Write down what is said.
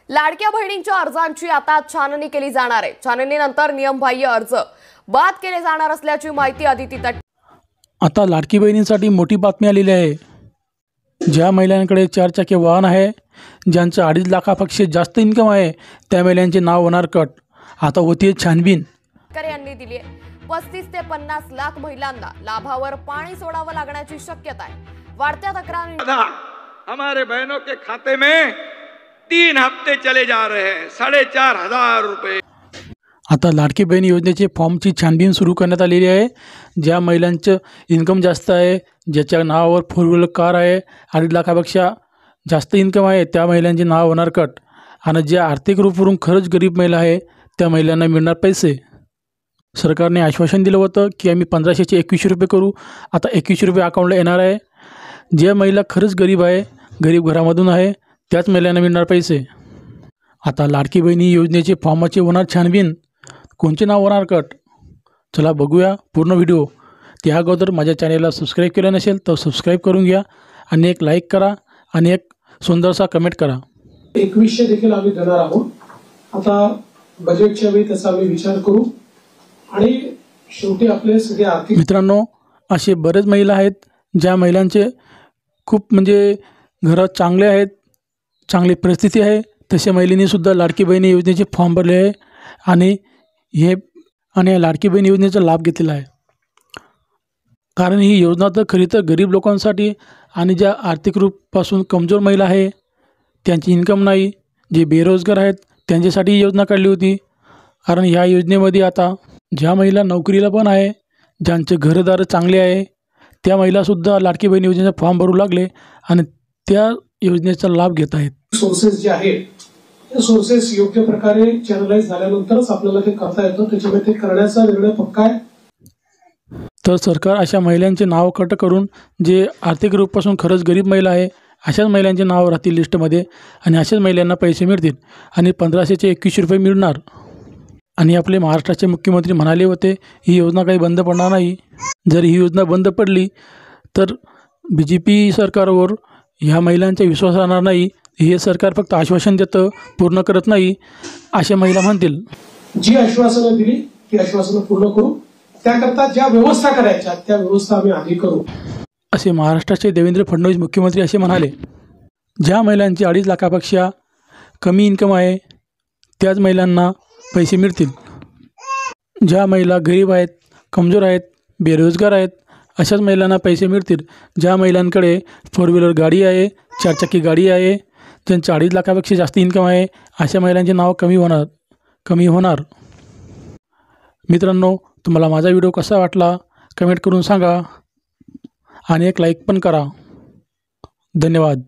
लाडक्या बहिणींच्या अर्जांची आता छाननी केली जाणार आहे। छाननीनंतर नियमबाह्य अर्ज बाद केले जाणार असल्याची माहिती अदिती तट। आता लाडकी बहिणींसाठी मोठी बातमी आलेली आहे। ज्या महिलांकडे 4 चाकी वाहन आहे, ज्यांचं 2.5 लाखापेक्षा जास्त इन्कम आहे, त्या महिलांचे नाव होणार कट। आता होती छानबीन। यांनी दिली 35 ते 50 लाख महिलांना लाभावर पाणी सोडावं लागण्याची शक्यता आहे। वाढत्या तक्रारी हमारे बहनों के खाते में 3 हफ्ते चले जा रहे हैं, 4,500 रुपये। आता लाडकी बहीण योजनेचे फॉर्मची छानबीन सुरू करण्यात आलेली आहे। ज्या महिलांचं इन्कम जास्त आहे, ज्याच्या नावावर 4 व्हीलर कार आहे, 2.5 लाखापेक्षा जास्त इन्कम आहे, त्या महिलांचे नाव होणार कट। आणि ज्या आर्थिक रूपावरून खरंच गरीब महिला आहे, त्या महिलांना मिळणार पैसे। सरकारने आश्वासन दिलं होतं की आम्ही 1500चे 2100 रुपये करू। आता 2100 रुपये अकाउंटला येणार आहे। ज्या महिला खरंच गरीब आहे, गरीब घरामधून आहे, त्याच महिलांना मिळणार पैसे। आता लाडकी बहिणी योजनेचे फॉर्माचे होणार छानबीन, कोणचे नाव होणार कट। चला बघूया पूर्ण व्हिडिओ। त्या अगोदर माझ्या चॅनलला सबस्क्राईब केलं नसेल तर सबस्क्राईब करून घ्या आणि एक लाईक करा आणि एक सुंदरसा कमेंट करा। 2100 देखील आम्ही देणार आहोत। आता बजेटच्या वेळी त्याचा आम्ही विचार करू आणि शेवटी आपले सगळे आर्थिक मित्रांनो, असे बरेच महिला आहेत ज्या महिलांचे खूप म्हणजे घरात चांगले आहेत, चांगली परिस्थिती आहे, तशा महिलांनी सुद्धा लाडकी बहिणी योजनेचे फॉर्म भरले आहे आणि लाडकी बहीण योजनेचा लाभ घेतलेला आहे। कारण ही योजना तर खरी तर गरीब लोकांसाठी आणि ज्या आर्थिक रूपापासून कमजोर महिला आहे, त्यांची इन्कम नाही, जे बेरोजगार आहेत, त्यांच्यासाठी ही योजना काढली होती। कारण ह्या योजनेमध्ये आता ज्या महिला नोकरीला पण आहे, ज्यांचे घरदार चांगले आहे, त्या महिलासुद्धा लाडकी बहीण योजनेचा फॉर्म भरू लागले आणि त्या योजनेचा लाभ घेत आहेत। सोर्सेस जे आहेत ते सोर्सेस योग्य प्रकारे चॅनलाइज झाल्यानंतरच आपल्याला ते करता येतं। त्याच्यामुळे ते करण्याचा निर्णय पक्का आहे। तर सरकार अशा महिलांचे नाव कट करून जे आर्थिक रूपापासून खरंच गरीब महिला आहे, अशाच महिलांचे नाव राहतील लिस्टमध्ये आणि अशाच महिलांना पैसे मिळतील आणि 1500चे 2100 रुपये मिळणार। आणि आपले महाराष्ट्राचे मुख्यमंत्री म्हणाले होते ही योजना काही बंद पडणार नाही। जर ही योजना बंद पडली तर BJP सरकारवर ह्या महिलांचा विश्वास राहणार नाही। हे सरकार फक्त आश्वासन देतं, पूर्ण करत नाही, अशा महिला म्हणतील। जी आश्वासनं दिली ती आश्वासनं पूर्ण करू, त्याकरता ज्या व्यवस्था करायच्या त्या व्यवस्था आम्ही आधी करू, असे महाराष्ट्राचे देवेंद्र फडणवीस मुख्यमंत्री असे म्हणाले। ज्या महिलांची 2.5 लाखापेक्षा कमी इन्कम आहे, त्याच महिलांना पैसे मिळतील। ज्या महिला गरीब आहेत, कमजोर आहेत, बेरोजगार आहेत, अशाच महिलांना पैसे मिळतील। ज्या महिलांकडे 4 व्हीलर गाडी आहे, 4 चाकी गाडी आहे, ज्यांचं 2.5 लाखापेक्षा जास्त इन्कम आहे, अशा महिलांचे नाव कमी होणार। मित्रांनो, तुम्हाला माझा व्हिडिओ कसा वाटला कमेंट करून सांगा आणि एक लाईक पण करा। धन्यवाद।